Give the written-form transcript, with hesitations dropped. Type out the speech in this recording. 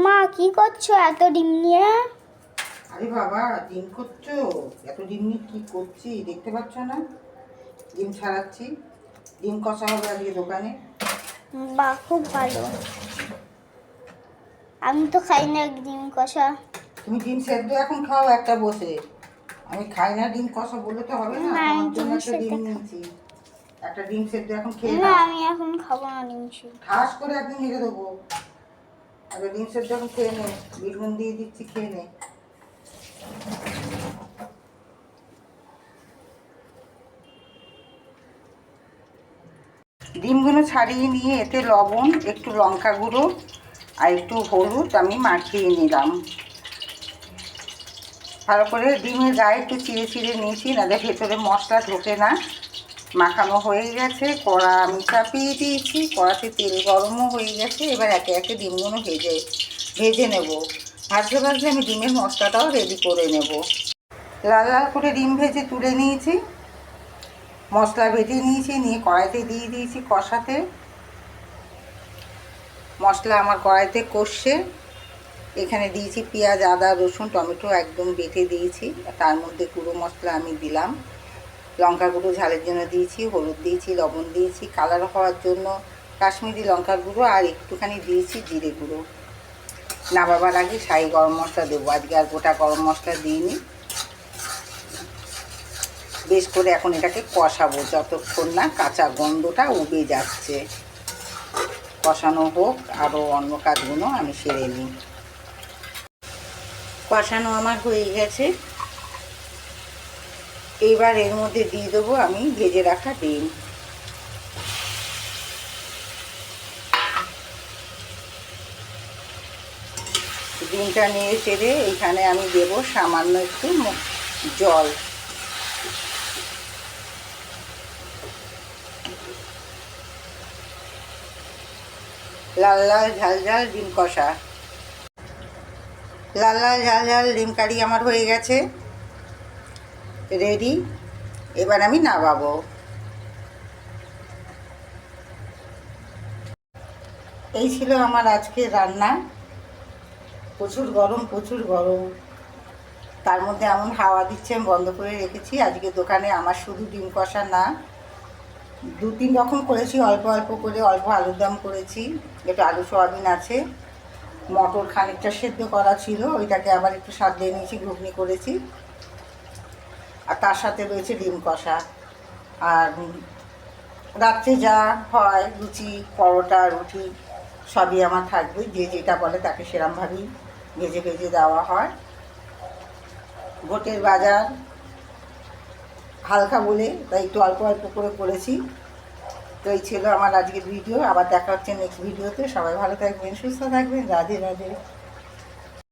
মা কি করছো এত ডিম নিয়ে? আরে বাবা, ডিম করছো? এত ডিম নিয়ে কি করছি দেখতে পাচ্ছ না? ডিম ছাড়াচ্ছি। ডিম কষা হবে আজকে দোকানে। বাহ, খুব ভালো। আমি তো খাই না ডিম কষা। তুমি ডিম সেদ্ধ এখন খাও একটা বসে। আমি খাই না ডিম কষা বলে তো হবে না। না, আমি তোমার জন্য ডিম একটা সেদ্ধ ডিম নিয়েছি। একটা ডিম সেদ্ধ এখন খেয়ে না, নাও। আমি এখন খাবো না ডিম সেদ্ধ। ঠাস করে একদিন মেরে দেবো। আগে ডিম সেদ্ধ এখন খেয়ে নে। বিট নুন দিয়ে দিচ্ছি, খেয়ে নে। ডিমগুলো ছাড়িয়ে নিয়ে এতে লবণ, একটু লঙ্কা গুঁড়ো আর একটু হলুদ আমি মাখিয়ে নিলাম। ভালো করে ডিমের গায়ে একটু চিড়ে চিড়ে নিয়েছি, নাহলে ভেতরে মশলা ঢোকে না। মাখানো হয়ে গেছে, কড়া আমি চাপিয়ে দিয়েছি, কড়াতে তেল গরমও হয়ে গেছে। এবার একে একে ডিমগুলো ভেজে নেব। ভাজতে ভাজতে আমি ডিমের মশলাটাও রেডি করে নেব। লাল লাল করে ডিম ভেজে তুলে নিয়েছি, মশলা ভেজে নিয়েছি, নিয়ে কড়াইতে দিয়ে দিয়েছি কষাতে। মশলা আমার কড়াইতে কষছে। এখানে দিয়েছি পেঁয়াজ, আদা, রসুন, টমেটো একদম বেটে দিয়েছি। তার মধ্যে গুঁড়ো মশলা আমি দিলাম। লঙ্কা গুঁড়ো ঝালের জন্য দিয়েছি, হলুদ দিয়েছি, লবণ দিয়েছি, কালার হওয়ার জন্য কাশ্মীরি লঙ্কার গুঁড়ো আর একটুখানি দিয়েছি জিরে গুঁড়ো। নামাবার আগে শাহি গরম মশলা দেবো। আজকে আর গোটা গরম মশলা দিইনি। বেশ করে এখন এটাকে কষাবো যতক্ষণ না কাঁচা গন্ধটা উবে যাচ্ছে। কষানো হোক, আরও অন্য কাজগুলো আমি সেরে নিই। কষানো আমার হয়ে গেছে। এইবার এর মধ্যে দিয়ে দেবো আমি ভেজে রাখা ডিম। ডিমটা নিয়ে চেড়ে এইখানে আমি দেবো সামান্য একটু জল। লাল লাল ঝাল ঝাল ডিম কষা, লাল লাল ঝাল ঝাল ডিম কারি আমার হয়ে গেছে, রেডি। এবার আমি নামাবো। এই ছিল আমার আজকের রান্না। প্রচুর গরম, প্রচুর গরম। তার মধ্যে এমন হাওয়া দিচ্ছে, আমি বন্ধ করে রেখেছি। আজকে দোকানে আমার শুধু ডিম কষা না, 2-3 রকম করেছি। অল্প অল্প করে, অল্প আলুর দম করেছি, একটু আলু সোয়াবিন আছে, মটর খানিকটা সেদ্ধ করা ছিল, ওইটাকে আবার একটু স্বাদ দিয়ে নিয়েছি, ঘুগনি করেছি। আর তার সাথে রয়েছে ডিম কষা। আর রাত্রে যা হয় লুচি, পরোটা, রুটি সবই আমার থাকবে। যে যেটা বলে তাকে সেরমভাবেই ভেজে ভেজে দেওয়া হয়। ভোটের বাজার হালকা বলে তাই একটু অল্প অল্প করে করেছি। তো এই ছিল আমার আজকের ভিডিও। আবার দেখা হচ্ছে নেক্সট ভিডিওতে। সবাই ভালো থাকবেন, সুস্থ থাকবেন। রাধে রাধে।